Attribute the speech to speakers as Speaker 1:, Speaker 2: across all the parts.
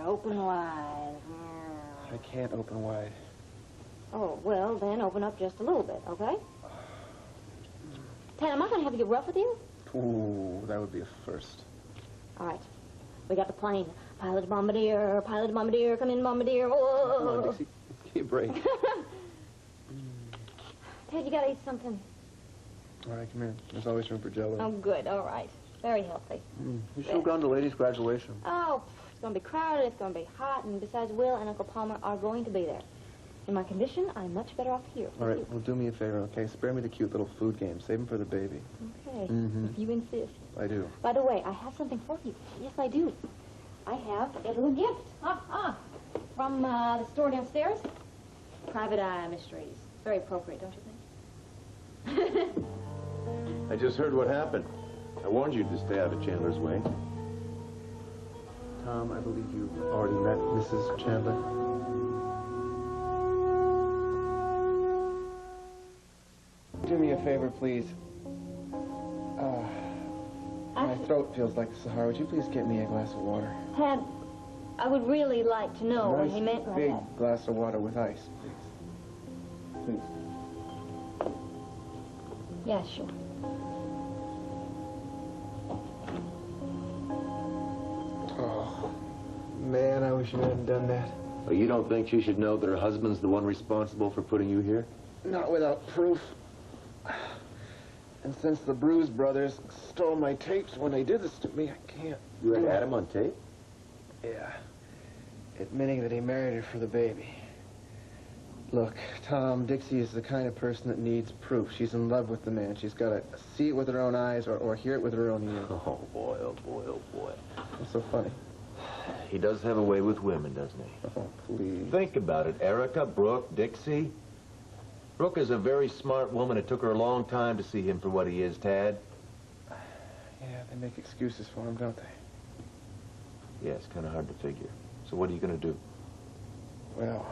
Speaker 1: Open wide.
Speaker 2: I can't open wide.
Speaker 1: Oh, well, then open up just a little bit, okay? Tad, am I going to have to get rough with you?
Speaker 2: Ooh, that would be a first.
Speaker 1: All right. We got the plane. Pilot bombardier, come in, bombardier. Whoa.
Speaker 2: Come on, Dixie. Give me a break.
Speaker 1: Ted, you got to eat something.
Speaker 2: All right, come here. There's always room for Jello.
Speaker 1: Oh, good. All right. Very healthy.
Speaker 2: You should have gone to ladies' graduation.
Speaker 1: Oh, it's going to be crowded. It's going to be hot. And besides, Will and Uncle Palmer are going to be there. In my condition, I'm much better off here.
Speaker 2: All right, well, do me a favor, okay? Spare me the cute little food game. Save them for the baby.
Speaker 1: Okay, if you insist.
Speaker 2: I do.
Speaker 1: By the way, I have something for you. Yes, I do. I have a little gift. From the store downstairs. Private Eye Mysteries. Very appropriate, don't you think?
Speaker 3: I just heard what happened. I warned you to stay out of Chandler's way.
Speaker 2: Tom, I believe you already met Mrs. Chandler. Do me a favor, please. My throat feels like the Sahara. Would you please get me a glass of water?
Speaker 1: Tad, I would really like to know what he meant by
Speaker 2: big
Speaker 1: that.
Speaker 2: glass of water with ice, please. Please.
Speaker 1: Yeah, sure.
Speaker 2: Oh, man, I wish you hadn't done that.
Speaker 3: Well, you don't think she should know that her husband's the one responsible for putting you here?
Speaker 2: Not without proof. And since the Bruise brothers stole my tapes when they did this to me, I can't.
Speaker 3: You had Adam on tape?
Speaker 2: Yeah. Admitting that he married her for the baby. Look, Tom, Dixie is the kind of person that needs proof. She's in love with the man. She's got to see it with her own eyes or hear it with her own ears.
Speaker 3: Oh, boy, oh, boy, oh, boy.
Speaker 2: What's so funny?
Speaker 3: He does have a way with women, doesn't he?
Speaker 2: Oh, please.
Speaker 3: Think about it. Erica, Brooke, Dixie. Brooke is a very smart woman. It took her a long time to see him for what he is, Tad.
Speaker 2: Yeah, they make excuses for him, don't they?
Speaker 3: Yeah, it's kind of hard to figure. So what are you going to do?
Speaker 2: Well,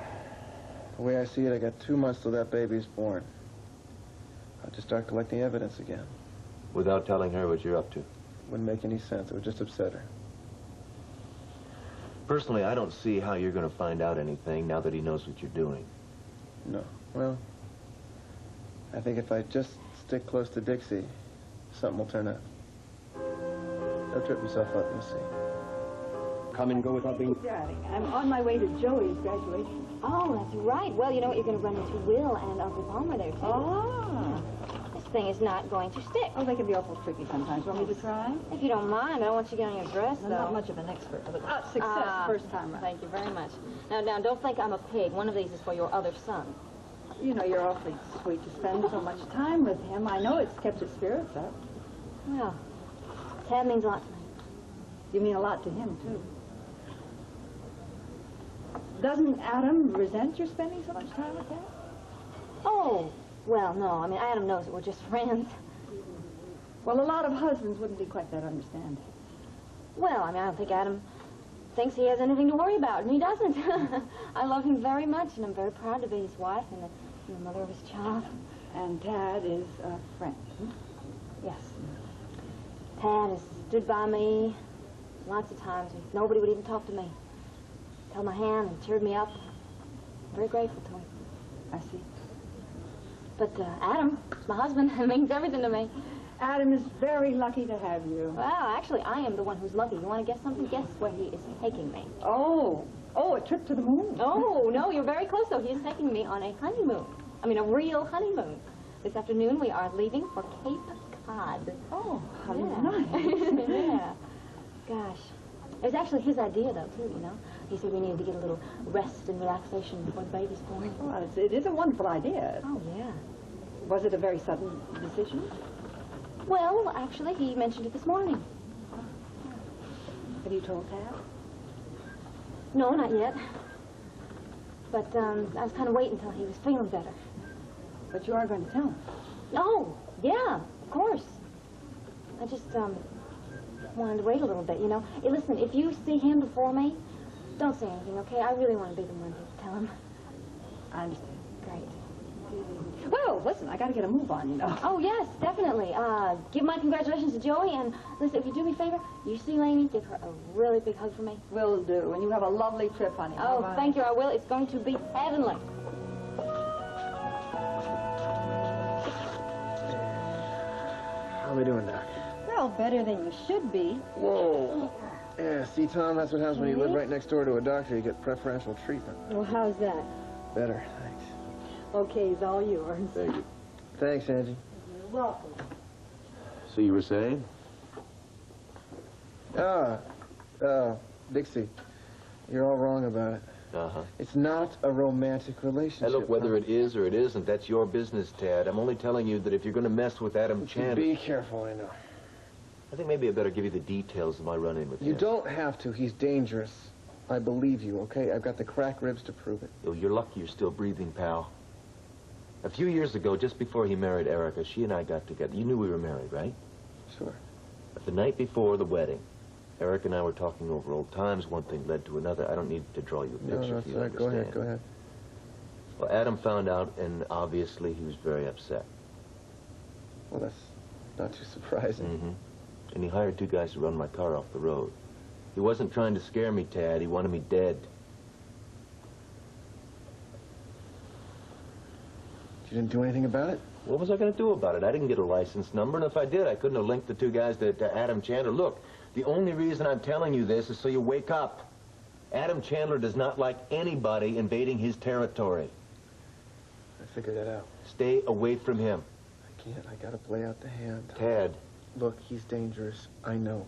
Speaker 2: the way I see it, I got 2 months till that baby's born. I'll just start collecting evidence again.
Speaker 3: Without telling her what you're up to?
Speaker 2: Wouldn't make any sense. It would just upset her.
Speaker 3: Personally, I don't see how you're going to find out anything now that he knows what you're doing.
Speaker 2: No. Well, I think if I just stick close to Dixie, something will turn up. He'll trip himself up, you'll see.
Speaker 4: Come and go without being...
Speaker 5: Darling, I'm on my way to Joey's graduation.
Speaker 1: Oh, that's right. Well, you know what? You're going to run into Will and Uncle Palmer there, too.
Speaker 5: Oh.
Speaker 1: This thing is not going to stick.
Speaker 5: Oh, they can be awful tricky sometimes. Want me to try?
Speaker 1: If you don't mind, I don't want you to get on your dress,
Speaker 5: I'm
Speaker 1: though.
Speaker 5: not much of an expert. But success first time around.
Speaker 1: Thank you very much. Now, don't think I'm a pig. One of these is for your other son.
Speaker 5: You know, you're awfully sweet to spend so much time with him. I know it's kept his spirits up.
Speaker 1: Well, Tad means a lot to me.
Speaker 5: You mean a lot to him, too. Doesn't Adam resent your spending so much time with him?
Speaker 1: Oh, well, no. I mean, Adam knows that we're just friends.
Speaker 5: Well, a lot of husbands wouldn't be quite that understanding.
Speaker 1: Well, I mean, I don't think Adam thinks he has anything to worry about, and he doesn't. I love him very much, and I'm very proud to be his wife and the mother of his child.
Speaker 5: And Tad is a friend.
Speaker 1: Yes. Tad has stood by me lots of times. Nobody would even talk to me. Held my hand and cheered me up. I'm very grateful to him.
Speaker 5: I see.
Speaker 1: But Adam, my husband, means everything to me.
Speaker 5: Adam is very lucky to have you.
Speaker 1: Well, actually, I am the one who's lucky. You want to guess something? Guess where he is taking me.
Speaker 5: Oh, a trip to the moon.
Speaker 1: Oh, no, you're very close, though. He is taking me on a honeymoon. I mean, a real honeymoon. This afternoon, we are leaving for Cape Cod.
Speaker 5: Oh, how
Speaker 1: nice. Yeah. Gosh. It was actually his idea, though, too, you know. He said we needed to get a little rest and relaxation before the baby's born.
Speaker 5: Well, it is a wonderful idea.
Speaker 1: Oh, yeah.
Speaker 5: Was it a very sudden decision?
Speaker 1: Well, actually, he mentioned it this morning.
Speaker 5: Have you told Tad?
Speaker 1: No, not yet. But I was kind of waiting until he was feeling better.
Speaker 5: But you are going to tell him?
Speaker 1: Oh, yeah, of course. I just wanted to wait a little bit, you know. Hey, listen, if you see him before me, don't say anything, okay? I really want to be the one to tell him.
Speaker 5: I understand.
Speaker 1: Great.
Speaker 5: Well, listen, I gotta get a move on, you know.
Speaker 1: Oh, yes, definitely. Give my congratulations to Joey, and listen, if you do me a favor, you see Lainey, give her a really big hug for me.
Speaker 5: Will do, and you have a lovely trip, honey.
Speaker 1: Oh,
Speaker 5: Bye-bye.
Speaker 1: thank you, I will. It's going to be heavenly.
Speaker 2: How are we doing, Doc?
Speaker 5: Well, better than you should be.
Speaker 2: Whoa. Yeah, see, Tom, that's what happens when you live right next door to a doctor. You get preferential treatment.
Speaker 5: Well, how's that?
Speaker 2: Better, thanks.
Speaker 5: Okay, it's all yours.
Speaker 3: Thank you.
Speaker 2: Thanks, Angie.
Speaker 5: You're welcome.
Speaker 3: So you were saying?
Speaker 2: Dixie, you're all wrong about it.
Speaker 3: Uh-huh.
Speaker 2: It's not a romantic relationship.
Speaker 3: Hey, look, whether it is or it isn't, that's your business, Tad. I'm only telling you that if you're going to mess with Adam Chandler...
Speaker 2: Be careful, I know.
Speaker 3: I think maybe I better give you the details of my run-in with him.
Speaker 2: You don't have to. He's dangerous. I believe you, okay? I've got the crack ribs to prove it.
Speaker 3: Oh, you're lucky you're still breathing, pal. A few years ago, just before he married Erica, she and I got together. You knew we were married, right?
Speaker 2: Sure.
Speaker 3: But the night before the wedding, Eric and I were talking over old times. One thing led to another. I don't need to draw you a picture
Speaker 2: No,
Speaker 3: if you
Speaker 2: that's all right.
Speaker 3: understand.
Speaker 2: Go ahead.
Speaker 3: Well, Adam found out, and obviously he was very upset.
Speaker 2: Well, that's not too surprising.
Speaker 3: Mm-hmm. And he hired 2 guys to run my car off the road. He wasn't trying to scare me, Tad. He wanted me dead.
Speaker 2: You didn't do anything about it?
Speaker 3: What was I going to do about it? I didn't get a license number, and if I did, I couldn't have linked the 2 guys to Adam Chandler. Look, the only reason I'm telling you this is so you wake up. Adam Chandler does not like anybody invading his territory.
Speaker 2: I figured that out.
Speaker 3: Stay away from him.
Speaker 2: I can't. I gotta play out the hand.
Speaker 3: Tad.
Speaker 2: Look, he's dangerous. I know.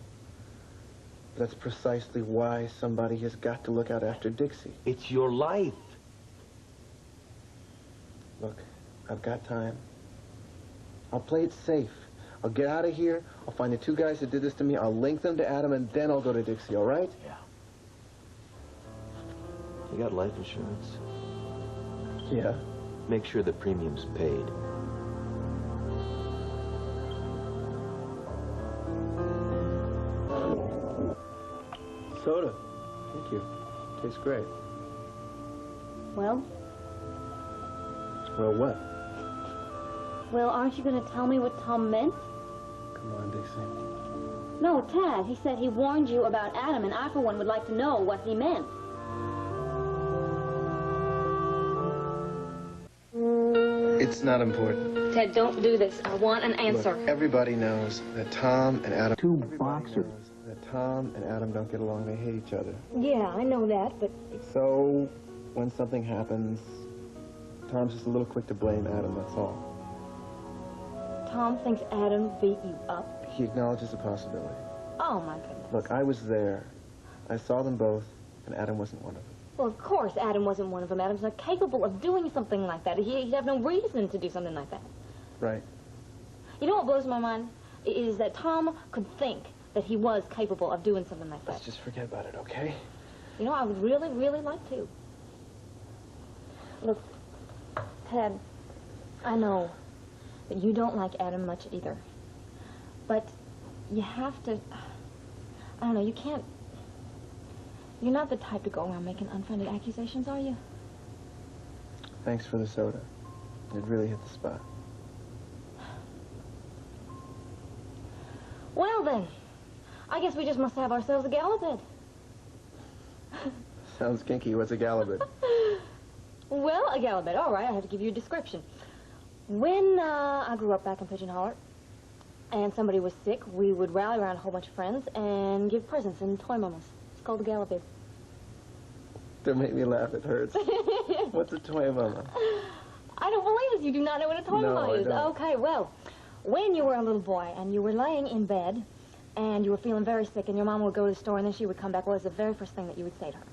Speaker 2: That's precisely why somebody has got to look out after Dixie.
Speaker 3: It's your life.
Speaker 2: Look, I've got time. I'll play it safe. I'll get out of here. I'll find the 2 guys that did this to me. I'll link them to Adam, and then I'll go to Dixie, all right?
Speaker 3: Yeah. You got life insurance?
Speaker 2: Yeah.
Speaker 3: Make sure the premium's paid.
Speaker 2: Soda. Thank you. Tastes great.
Speaker 1: Well?
Speaker 2: Well, what?
Speaker 1: Well, aren't you going to tell me what Tom meant?
Speaker 2: Come on, Dixie.
Speaker 1: No, Tad. He said he warned you about Adam, and I, for one, would like to know what he meant.
Speaker 2: It's not important.
Speaker 1: Ted, don't do this. I want an answer.
Speaker 2: Look, everybody knows that Tom and Adam...
Speaker 3: 2
Speaker 2: Everybody
Speaker 3: boxers.
Speaker 2: knows that Tom and Adam don't get along. They hate each other.
Speaker 1: Yeah, I know that, but...
Speaker 2: So, when something happens, Tom's just a little quick to blame Adam, that's all.
Speaker 1: Tom thinks Adam beat you up?
Speaker 2: He acknowledges the possibility.
Speaker 1: Oh, my goodness.
Speaker 2: Look, I was there. I saw them both, and Adam wasn't one of them.
Speaker 1: Well, of course, Adam wasn't one of them. Adam's not capable of doing something like that. He'd have no reason to do something like that.
Speaker 2: Right.
Speaker 1: You know what blows my mind? Is that Tom could think that he was capable of doing something like that.
Speaker 2: Let's just forget about it, okay?
Speaker 1: You know, I would really, really like to. Look, Ted, I know that you don't like Adam much either. But you have to... I don't know, you can't... You're not the type to go around making unfounded accusations, are you?
Speaker 2: Thanks for the soda. It really hit the spot.
Speaker 1: Well, then, I guess we just must have ourselves a galloped.
Speaker 2: Sounds kinky. What's a galloped?
Speaker 1: Well, a galloped. All right, I have to give you a description. When I grew up back in Pigeon Holler and somebody was sick, we would rally around a whole bunch of friends and give presents and toy mamas. It's called a galloped.
Speaker 2: Don't make me laugh. It hurts. What's a toy mama?
Speaker 1: I don't believe it. You do not know what a toy
Speaker 2: No,
Speaker 1: mama
Speaker 2: I
Speaker 1: is.
Speaker 2: don't.
Speaker 1: Okay, well, when you were a little boy and you were laying in bed and you were feeling very sick and your mom would go to the store and then she would come back, what was the very first thing that you would say to her?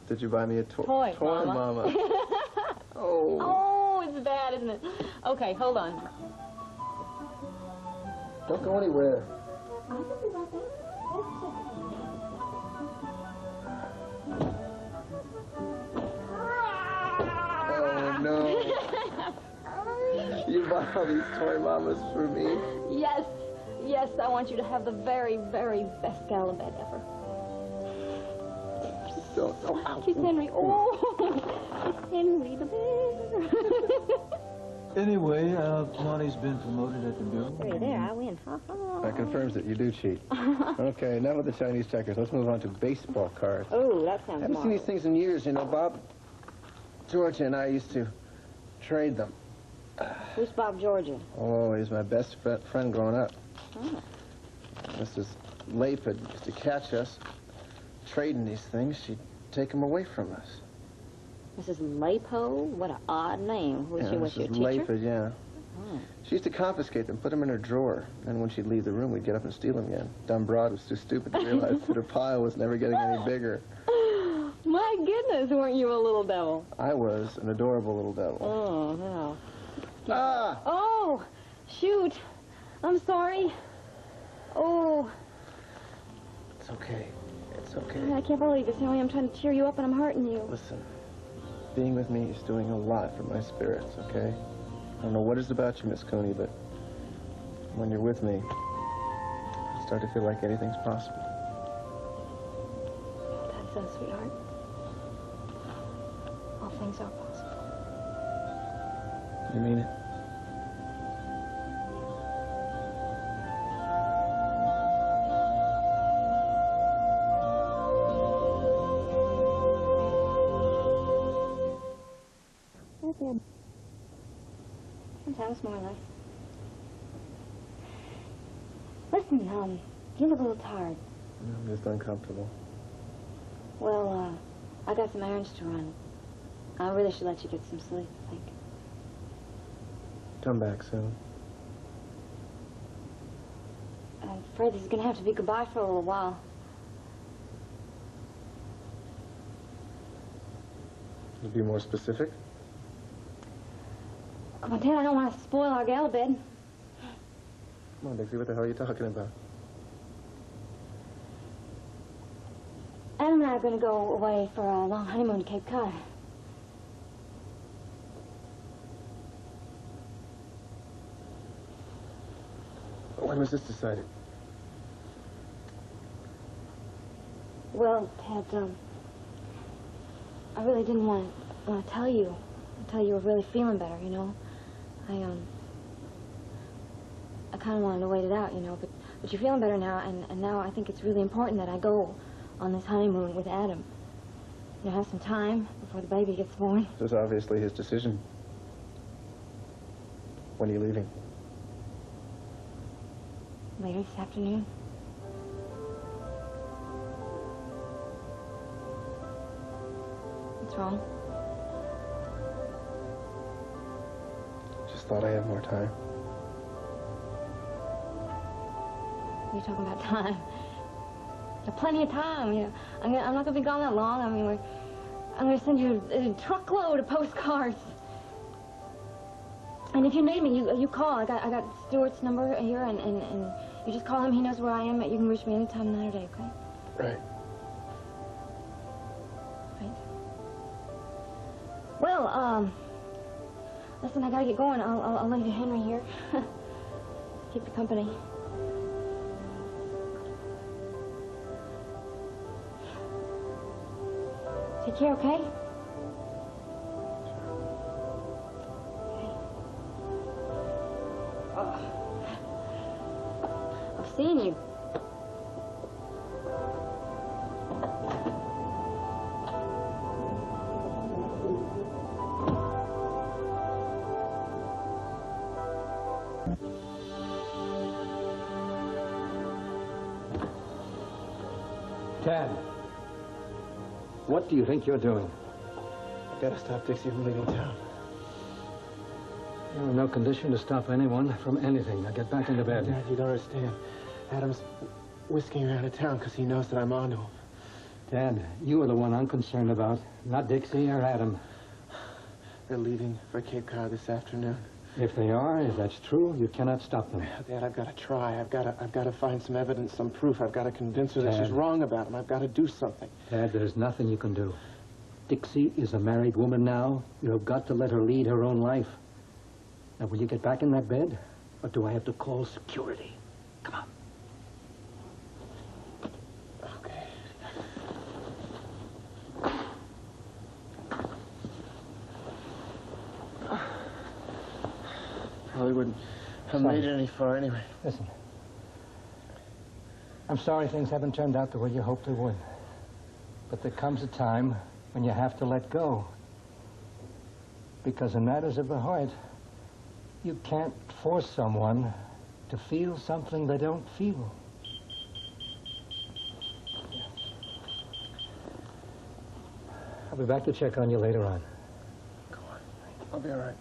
Speaker 2: Did you buy me a toy?
Speaker 1: Toy mama.
Speaker 2: Mama. Oh.
Speaker 1: Oh, it's bad, isn't it? Okay, hold on.
Speaker 2: Don't go anywhere. Oh, no. You bought all these toy mamas for me?
Speaker 1: Yes, I want you to have the very, very best galloped ever.
Speaker 2: Don't. Oh, ow.
Speaker 1: It's Henry. Oh, it's Henry the bear.
Speaker 4: Anyway, Monty's been promoted at the bureau.
Speaker 1: Hey, there, I win. Ha ha.
Speaker 2: That confirms that you do cheat. Okay, now with the Chinese checkers. Let's move on to baseball cards.
Speaker 1: Oh, that sounds
Speaker 2: I haven't seen these things in years, you know, Bob. Georgia and I used to trade them.
Speaker 1: Who's Bob Georgia?
Speaker 2: Oh, he's my best friend growing up.
Speaker 1: Oh.
Speaker 2: Mrs. Lapid used to catch us trading these things. She'd take them away from us.
Speaker 1: Mrs. Lapo? What an odd name. Was she your
Speaker 2: Mrs.
Speaker 1: teacher?
Speaker 2: Lapid, yeah.
Speaker 1: Oh.
Speaker 2: She used to confiscate them, put them in her drawer. And when she'd leave the room, we'd get up and steal them again. Dumb broad was too stupid to realize that her pile was never getting any bigger.
Speaker 1: My goodness, weren't you a little devil?
Speaker 2: I was an adorable little devil.
Speaker 1: Oh, no.
Speaker 2: Ah!
Speaker 1: Oh, shoot. I'm sorry. Oh,
Speaker 2: It's okay. It's okay.
Speaker 1: I can't believe this, Henry. I'm trying to cheer you up and I'm hurting you.
Speaker 2: Listen, being with me is doing a lot for my spirits, okay? I don't know what it's about you, Miss Cooney, but when you're with me, I start to feel like anything's possible.
Speaker 1: That's so, sweetheart. All things are possible.
Speaker 2: You mean it?
Speaker 1: Okay. Sometimes more or less. Listen, you look a little tired.
Speaker 2: I'm just uncomfortable.
Speaker 1: Well, I got some errands to run. I really should let you get some sleep, I think.
Speaker 2: Come back soon.
Speaker 1: I'm afraid this is going to have to be goodbye for a little while.
Speaker 2: To be more specific?
Speaker 1: Come on, Dad, I don't want to spoil our gala bed.
Speaker 2: Come on, Dixie, what the hell are you talking about?
Speaker 1: Adam and I are going to go away for a long honeymoon to Cape Cod.
Speaker 2: When was this decided?
Speaker 1: Well, Ted, I really didn't want to tell you until you were really feeling better, you know. I kind of wanted to wait it out, you know, but you're feeling better now, and now I think it's really important that I go on this honeymoon with Adam. You know, have some time before the baby gets born.
Speaker 2: This is obviously his decision. When are you leaving?
Speaker 1: Later this afternoon. What's wrong?
Speaker 2: Just thought I had more time.
Speaker 1: You're talking about time. There's plenty of time, you know. I'm not gonna be gone that long. I mean, I'm gonna send you a truckload of postcards. And if you need me, you call. I got Stuart's number here, and you just call him. He knows where I am. You can reach me anytime, night or day, okay?
Speaker 2: Right.
Speaker 1: Right. Well, listen, I gotta get going. I'll leave you Henry here. Keep you company. Take care, okay? I've seen you.
Speaker 4: Tad, what do you think you're doing?
Speaker 2: I gotta stop Dixie from leaving town.
Speaker 4: You're in no condition to stop anyone from anything. Now get back into bed.
Speaker 2: Dad, you don't understand. Adam's whisking her out of town because he knows that I'm onto him.
Speaker 4: Dad, you are the one I'm concerned about, not Dixie or Adam.
Speaker 2: They're leaving for Cape Cod this afternoon.
Speaker 4: If they are, if that's true, you cannot stop them.
Speaker 2: Dad, I've got to try. I've got to find some evidence, some proof. I've got to convince her that she's wrong about him. I've got to do something.
Speaker 4: Dad, there's nothing you can do. Dixie is a married woman now. You have got to let her lead her own life. Now, will you get back in that bed? Or do I have to call security? Come on.
Speaker 2: Okay. probably wouldn't have made it any far anyway.
Speaker 4: Listen. I'm sorry things haven't turned out the way you hoped they would. But there comes a time when you have to let go. Because in matters of the heart, you can't force someone to feel something they don't feel. I'll be back to check on you later on.
Speaker 2: Go on. I'll be all right.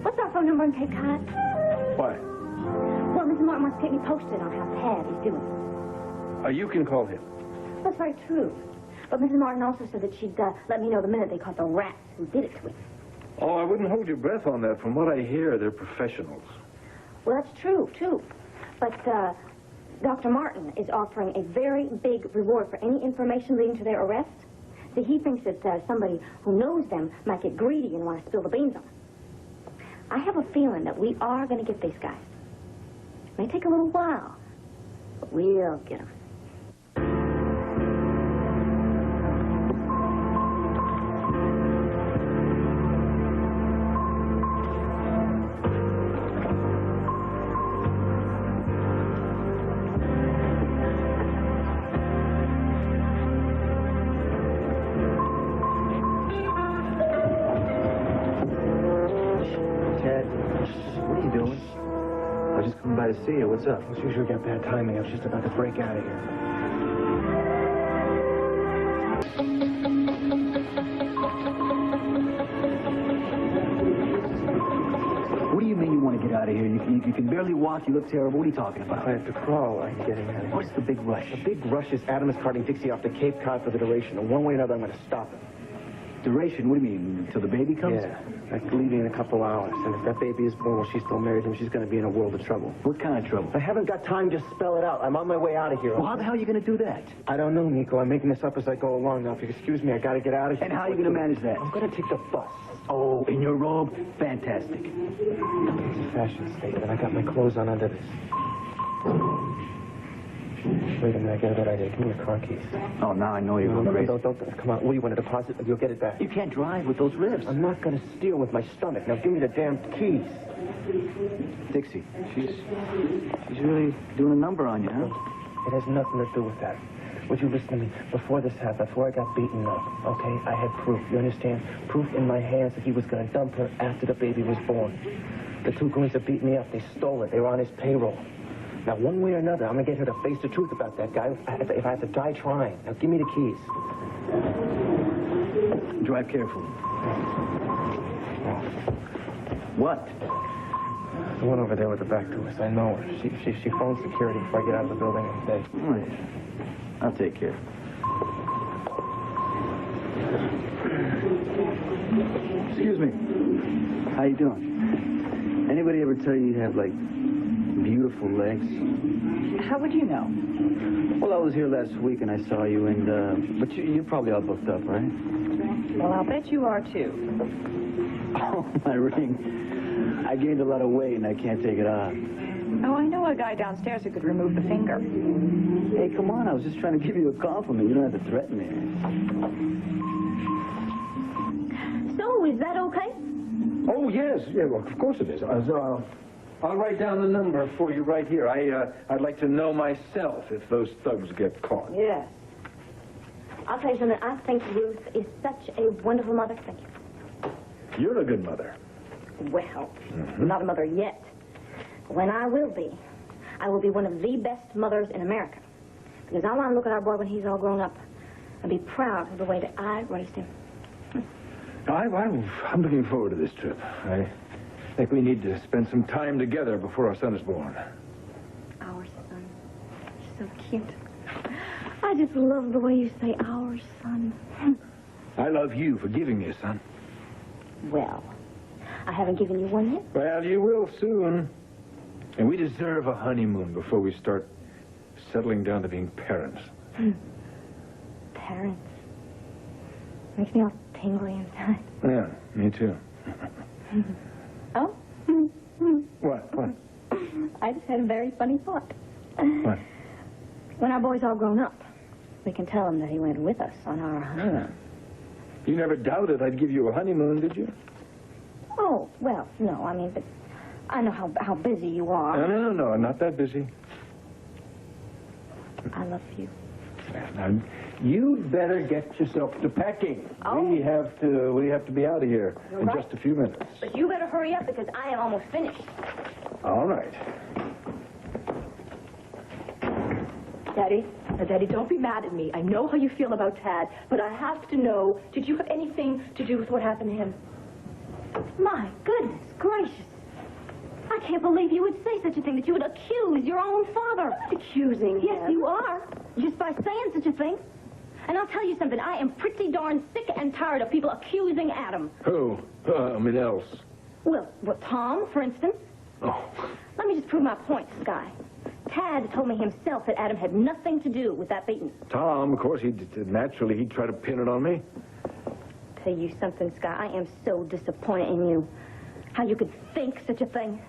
Speaker 1: What's our phone number in Cape Cod?
Speaker 2: Why?
Speaker 1: Well, Mr. Martin wants to keep me posted on how Tad is doing.
Speaker 2: You can call him.
Speaker 1: That's very true. But Mrs. Martin also said that she'd let me know the minute they caught the rats who did it to him.
Speaker 6: Oh, I wouldn't hold your breath on that. From what I hear, they're professionals.
Speaker 1: Well, that's true, too. But Dr. Martin is offering a very big reward for any information leading to their arrest. See, he thinks that somebody who knows them might get greedy and want to spill the beans on them. I have a feeling that we are going to get these guys. It may take a little while, but we'll get them.
Speaker 6: To see you. What's up?
Speaker 2: It's usually got bad timing. I was just about to break out of here.
Speaker 7: What do you mean you want to get out of here? You can barely walk. You look terrible. What are you talking about?
Speaker 2: If I have to crawl, I'm getting out of here.
Speaker 7: What's the big rush?
Speaker 2: The big rush is Adam is carting Dixie off to Cape Cod for the duration. And one way or another, I'm going to stop him.
Speaker 7: Duration? What do you mean? Until the baby comes?
Speaker 2: Yeah. Like leaving in a couple hours. And if that baby is born while she's still married to him, she's going to be in a world of trouble.
Speaker 7: What kind of trouble?
Speaker 2: I haven't got time to spell it out. I'm on my way out of here.
Speaker 7: Well, how the hell are you going to do that?
Speaker 2: I don't know, Nico. I'm making this up as I go along. Now, if you excuse me, I got to get out of here.
Speaker 7: And how are you going to manage that?
Speaker 2: I'm going to take the bus.
Speaker 7: Oh, in your robe? Fantastic.
Speaker 2: It's a fashion statement. I got my clothes on under this. Wait a minute, I got a good idea. Give me your car keys.
Speaker 7: Oh, now I know you're going crazy.
Speaker 2: Don't. Come on. What do you want to deposit? You'll get it back.
Speaker 7: You can't drive with those ribs.
Speaker 2: I'm not going to steal with my stomach. Now, give me the damn keys.
Speaker 7: Dixie, she's really doing a number on you, huh?
Speaker 2: It has nothing to do with that. Would you listen to me? Before this happened, before I got beaten up, okay, I had proof. You understand? Proof in my hands that he was going to dump her after the baby was born. The two goons that beat me up, they stole it. They were on his payroll. Now, one way or another, I'm going to get her to face the truth about that guy if I have to die trying. Now, give me the keys.
Speaker 7: Drive carefully. What?
Speaker 2: The one over there with the back to us. I know her. She phones security before I get out of the building and say,
Speaker 7: All right. I'll take care. Excuse me. How you doing? Anybody ever tell you you have, like, beautiful legs?
Speaker 5: How would you know?
Speaker 7: Well, I was here last week and I saw you, and, but you're probably all booked up, right?
Speaker 5: Well, I'll bet you are, too.
Speaker 7: Oh, my ring. I gained a lot of weight and I can't take it off.
Speaker 5: Oh, I know a guy downstairs who could remove the finger.
Speaker 7: Hey, come on. I was just trying to give you a compliment. You don't have to threaten me.
Speaker 1: So, is that okay?
Speaker 6: Oh, yes. Yeah, well, of course it is. I'll write down the number for you right here. I'd like to know myself if those thugs get caught.
Speaker 1: Yes. I'll tell you something. I think Ruth is such a wonderful mother. Thank you.
Speaker 6: You're a good mother.
Speaker 1: Well, not a mother yet. When I will be one of the best mothers in America. Because I want to look at our boy when he's all grown up and be proud of the way that I raised him.
Speaker 6: I'm looking forward to this trip. I think we need to spend some time together before our son is born.
Speaker 1: Our son. He's so cute. I just love the way you say our son.
Speaker 6: I love you for giving me a son.
Speaker 1: Well, I haven't given you one yet.
Speaker 6: Well, you will soon. And we deserve a honeymoon before we start settling down to being parents.
Speaker 1: Parents. Makes me all tingly inside.
Speaker 6: Yeah, me too.
Speaker 1: Oh?
Speaker 6: What?
Speaker 1: I just had a very funny thought.
Speaker 6: What?
Speaker 1: When our boy's all grown up, we can tell him that he went with us on our honeymoon.
Speaker 6: Yeah. You never doubted I'd give you a honeymoon, did you?
Speaker 1: Oh, well, no, I mean, but I know how busy you are.
Speaker 6: No, I'm not that busy.
Speaker 1: I love you.
Speaker 6: Now, you'd better get yourself to packing.
Speaker 1: Oh.
Speaker 6: We have to be out of here in
Speaker 1: right.
Speaker 6: just a few minutes.
Speaker 1: But you better hurry up because I am almost finished.
Speaker 6: All right.
Speaker 5: Daddy, don't be mad at me. I know how you feel about Tad, but I have to know, did you have anything to do with what happened to him?
Speaker 1: My goodness gracious. I can't believe you would say such a thing, that you would accuse your own father.
Speaker 5: Accusing
Speaker 1: Yes,
Speaker 5: him?
Speaker 1: you are. Just by saying such a thing. And I'll tell you something. I am pretty darn sick and tired of people accusing Adam.
Speaker 6: Who? Else.
Speaker 1: Well, Tom, for instance.
Speaker 6: Oh.
Speaker 1: Let me just prove my point, Sky. Tad told me himself that Adam had nothing to do with that beating.
Speaker 6: Tom, of course, he'd try to pin it on me.
Speaker 1: Tell you something, Sky. I am so disappointed in you. How you could think such a thing.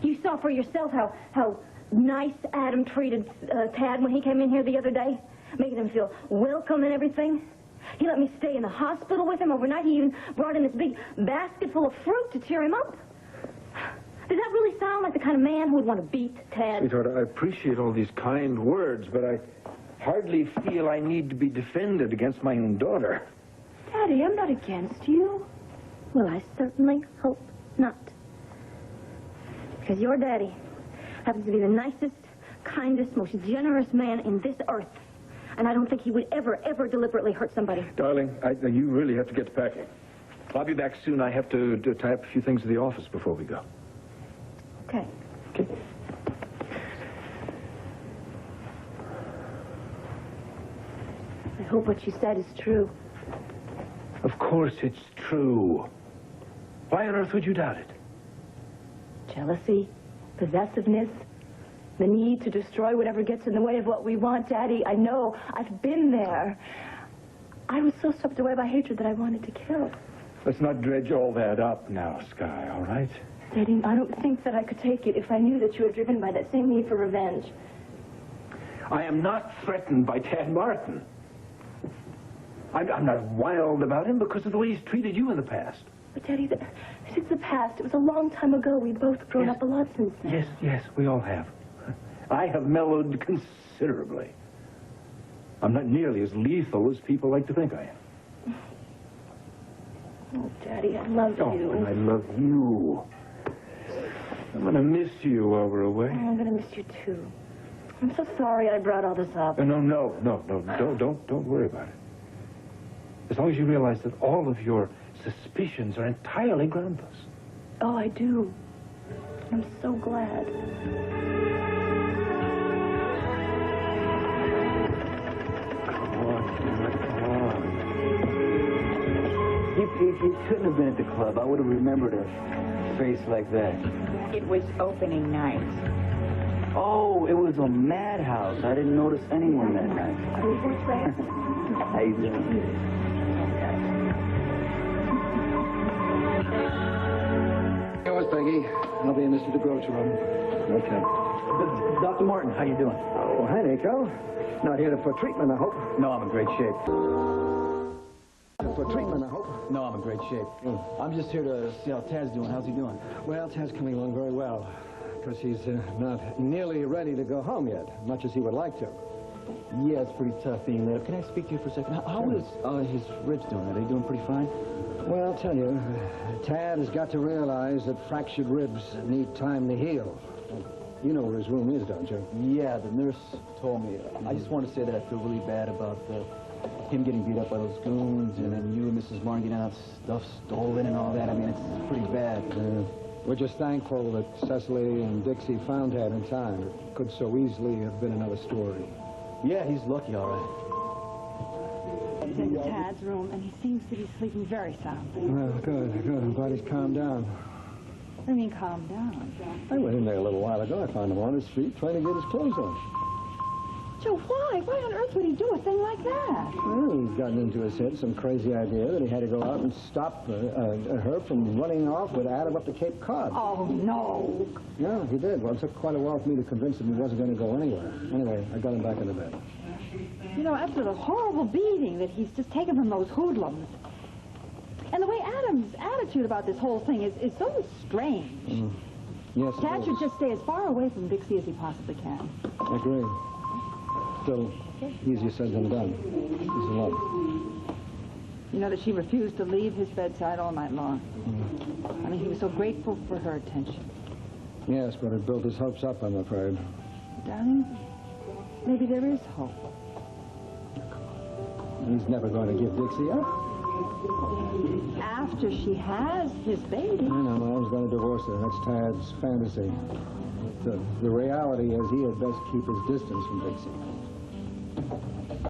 Speaker 1: You saw for yourself how nice Adam treated Tad when he came in here the other day, making him feel welcome and everything. He let me stay in the hospital with him overnight. He even brought in this big basket full of fruit to cheer him up. Does that really sound like the kind of man who would want to beat Tad?
Speaker 6: Sweetheart, I appreciate all these kind words, but I hardly feel I need to be defended against my own daughter.
Speaker 5: Daddy, I'm not against you.
Speaker 1: Well, I certainly hope not. Because your daddy happens to be the nicest, kindest, most generous man in this earth. And I don't think he would ever deliberately hurt somebody.
Speaker 6: Darling, you really have to get to packing. I'll be back soon. I have to tie up a few things at the office before we go.
Speaker 1: Okay.
Speaker 6: Okay.
Speaker 5: I hope what you said is true.
Speaker 6: Of course it's true. Why on earth would you doubt it?
Speaker 5: Jealousy, possessiveness, the need to destroy whatever gets in the way of what we want, Daddy. I know. I've been there. I was so swept away by hatred that I wanted to kill.
Speaker 6: Let's not dredge all that up now, Sky, all right?
Speaker 5: Daddy, I don't think that I could take it if I knew that you were driven by that same need for revenge.
Speaker 6: I am not threatened by Tad Martin. I'm not wild about him because of the way he's treated you in the past.
Speaker 5: But, Daddy, since the past, it was a long time ago. We've both grown up a lot since then.
Speaker 6: Yes, we all have. I have mellowed considerably. I'm not nearly as lethal as people like to think I am.
Speaker 5: Oh, Daddy, I love
Speaker 6: Oh,
Speaker 5: you.
Speaker 6: and I love you. I'm going to miss you while we're away.
Speaker 5: Oh, I'm going to miss you, too. I'm so sorry I brought all this up.
Speaker 6: No. Don't worry about it. As long as you realize that all of your suspicions are entirely groundless.
Speaker 5: Oh, I do. I'm so glad.
Speaker 7: Come on. You couldn't have been at the club. I would have remembered a face like that.
Speaker 5: It was opening night.
Speaker 7: Oh, it was a madhouse. I didn't notice anyone that night. How you doing?
Speaker 4: Yours, Peggy. I'll be in Mr. DeGroat's room.
Speaker 7: Okay. Dr. Martin, how you doing?
Speaker 4: Oh, hi, Nico. Not here for treatment, I hope.
Speaker 7: No, I'm in great shape.
Speaker 4: For treatment, I hope.
Speaker 7: No, I'm in great shape. I'm just here to see how Tad's doing. How's he doing?
Speaker 4: Well, Tad's coming along very well. Of course, he's not nearly ready to go home yet, much as he would like to.
Speaker 7: Yeah, it's pretty tough being there. Can I speak to you for a second? How is his ribs doing? Are they doing pretty fine?
Speaker 4: Well, I'll tell you, Tad has got to realize that fractured ribs need time to heal. You know where his room is, don't you?
Speaker 7: Yeah, the nurse told me. I just want to say that I feel really bad about him getting beat up by those goons, and then you and Mrs. Martin getting out stuff stolen and all that. I mean, it's pretty bad.
Speaker 4: We're just thankful that Cecily and Dixie found Tad in time. It could so easily have been another story.
Speaker 7: Yeah, he's lucky, all right.
Speaker 5: He's in Tad's room, and he seems to be sleeping very soundly.
Speaker 4: Well, good. I'm glad he's calmed down.
Speaker 5: What do you mean, calm down?
Speaker 4: I went in there a little while ago. I found him on his feet trying to get his clothes on.
Speaker 5: Joe, why? Why on earth would he do a thing like that?
Speaker 4: Well, he's gotten into his head some crazy idea that he had to go out and stop her from running off with Adam up to Cape Cod.
Speaker 5: Oh, no.
Speaker 4: Yeah, he did. Well, it took quite a while for me to convince him he wasn't going to go anywhere. Anyway, I got him back into bed.
Speaker 5: You know, after the horrible beating that he's just taken from those hoodlums, and the way Adam's attitude about this whole thing is so strange.
Speaker 4: Yes,
Speaker 5: Dad should just stay as far away from Dixie as he possibly can.
Speaker 4: I agree. Still, easier said than done. He's in love.
Speaker 5: You know that she refused to leave his bedside all night long. I mean, he was so grateful for her attention.
Speaker 4: Yes, but it built his hopes up, I'm afraid.
Speaker 5: Darling, maybe there is hope.
Speaker 4: He's never going to give Dixie up.
Speaker 5: After she has his baby.
Speaker 4: I know, Mom's going to divorce her. That's Tad's fantasy. The reality is he had best keep his distance from Dixie.